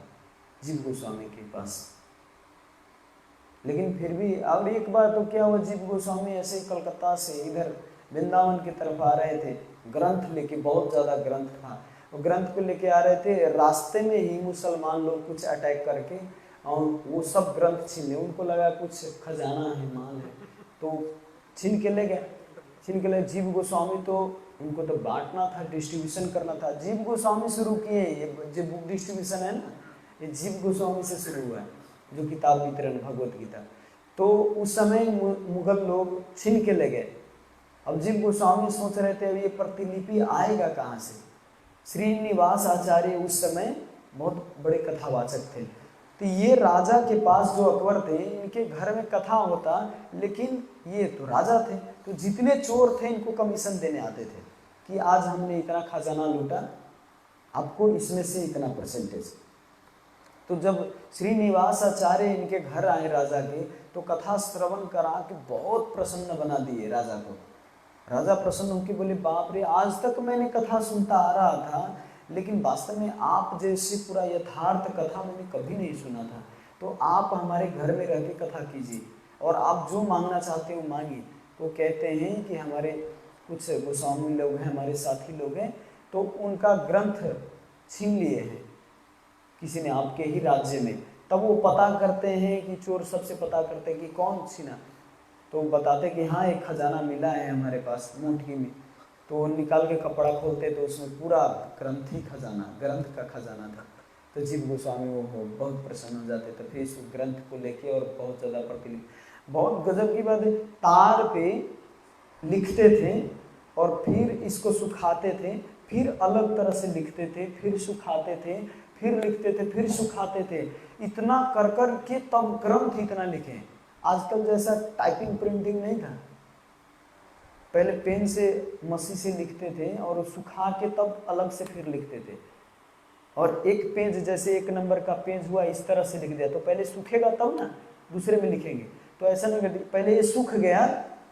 जीव गोस्वामी के पास। लेकिन फिर भी और एक बार तो क्या हुआ, जीव गोस्वामी ऐसे कलकत्ता से इधर वृंदावन की तरफ आ रहे थे, ग्रंथ लेके, बहुत ज़्यादा ग्रंथ था, वो ग्रंथ को लेके आ रहे थे, रास्ते में ही मुसलमान लोग कुछ अटैक करके और वो सब ग्रंथ छीन ले, उनको लगा कुछ खजाना है, माल है, तो छीन के ले गए, छीन के ले। जीव गोस्वामी तो उनको तो बांटना था, डिस्ट्रीब्यूशन करना था, जीव गोस्वामी शुरू किए, ये जो बुक डिस्ट्रीब्यूशन है ना, ये जीव गोस्वामी से शुरू हुआ है, जो किताब वितरण भगवत गीता। तो उस समय मुगल लोग छीन के ले गए। अब जीव गोस्वामी सोच रहे थे अब ये प्रतिलिपि आएगा कहाँ से। श्रीनिवास आचार्य उस समय बहुत बड़े कथावाचक थे, तो ये राजा के पास जो अकबर थे, इनके घर में कथा होता, लेकिन ये तो राजा थे, तो जितने चोर थे इनको कमीशन देने आते थे कि आज हमने इतना खजाना लूटा, आपको इसमें से इतना परसेंटेज। तो जब श्रीनिवास आचार्य इनके घर आए राजा के, तो कथा श्रवण करा के बहुत प्रसन्न बना दिए राजा को। राजा प्रसन्न होकर बोले, बाप रे, आज तक मैंने कथा सुनता आ रहा था, लेकिन वास्तव में आप जैसे पूरा यथार्थ कथा मैंने कभी नहीं सुना था, तो आप हमारे घर में रह के कथा कीजिए और आप जो मांगना चाहते हो मांगिए। तो कहते हैं कि हमारे कुछ गोस्वामी लोग हैं, हमारे साथी लोग हैं, तो उनका ग्रंथ छीन लिए हैं किसी ने आपके ही राज्य में। तब वो पता करते हैं कि चोर सबसे पता करते हैं कि कौन छीना, तो बताते कि हाँ एक खजाना मिला है हमारे पास मोटकी में। तो निकाल के कपड़ा खोलते तो उसमें पूरा ग्रंथ ही खजाना, ग्रंथ का खजाना था। तो जीव गोस्वामी वो बहुत प्रसन्न हो जाते थे, फिर इस ग्रंथ को लेके और बहुत ज़्यादा प्रतिलिपि, बहुत गजब की बात है, तार पे लिखते थे और फिर इसको सुखाते थे, फिर अलग तरह से लिखते थे, फिर सुखाते थे, फिर लिखते थे, फिर सुखाते थे, इतना कर कर के तब ग्रंथ इतना लिखे। आजकल जैसा टाइपिंग प्रिंटिंग नहीं था, पहले पेन से मसी से लिखते थे और सुखा के तब अलग से फिर लिखते थे। और एक पेज, जैसे 1 नंबर का पेज हुआ, इस तरह से लिख दिया, तो पहले सूखेगा तब ना दूसरे में लिखेंगे, तो ऐसा नहीं करते, पहले ये सूख गया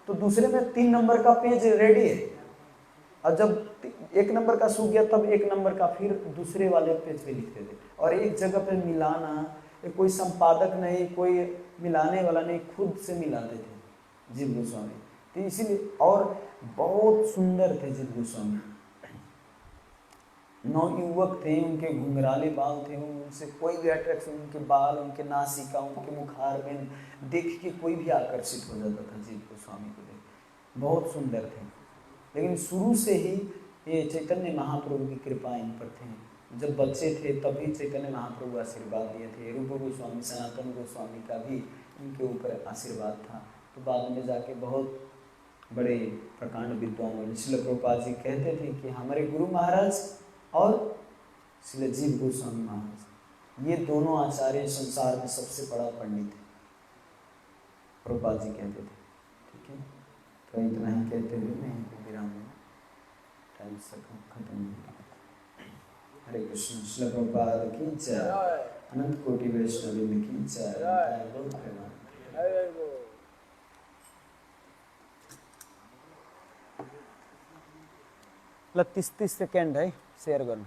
तो दूसरे में 3 नंबर का पेज रेडी है, और जब 1 नंबर का सूख गया तब 1 नंबर का फिर दूसरे वाले पेज पे लिखते थे। और एक जगह पे मिलाना, कोई संपादक नहीं, कोई मिलाने वाला नहीं, खुद से मिलाते थे जीव गोस्वामी। तो इसीलिए, और बहुत सुंदर थे जीव गोस्वामी, 9 युवक थे, उनके घुंघराले बाल थे, उनसे कोई भी अट्रैक्शन, उनके बाल, उनके नासिका, उनके मुखार में देख के कोई भी आकर्षित हो जाता था जीव गोस्वामी को देख, बहुत सुंदर थे। लेकिन शुरू से ही ये चैतन्य महाप्रभु की कृपा इन पर थे। जब बच्चे थे तभी चैतन्य महाप्रभु आशीर्वाद दिए थे, रूप गोस्वामी, सनातन गोस्वामी का भी इनके ऊपर आशीर्वाद था। तो बाद में जाके बहुत बड़े प्रकांड विद्वान बने। श्रील प्रभुपाद जी कहते थे कि हमारे गुरु महाराज और श्रील जीव गोस्वामी महाराज, ये दोनों आचार्य संसार में सबसे बड़ा पंडित है, प्रभुपाद जी कहते थे। ठीक है, तो इतना ही कहते हुए मैं विराम दूँ, टाइम खत्म हो गया। हरे कृष्ण। श्रील प्रभुपाद की जय, अनंत कोटि वैष्णव की जय। मतलब 30 सेकेंड है शेयर करना।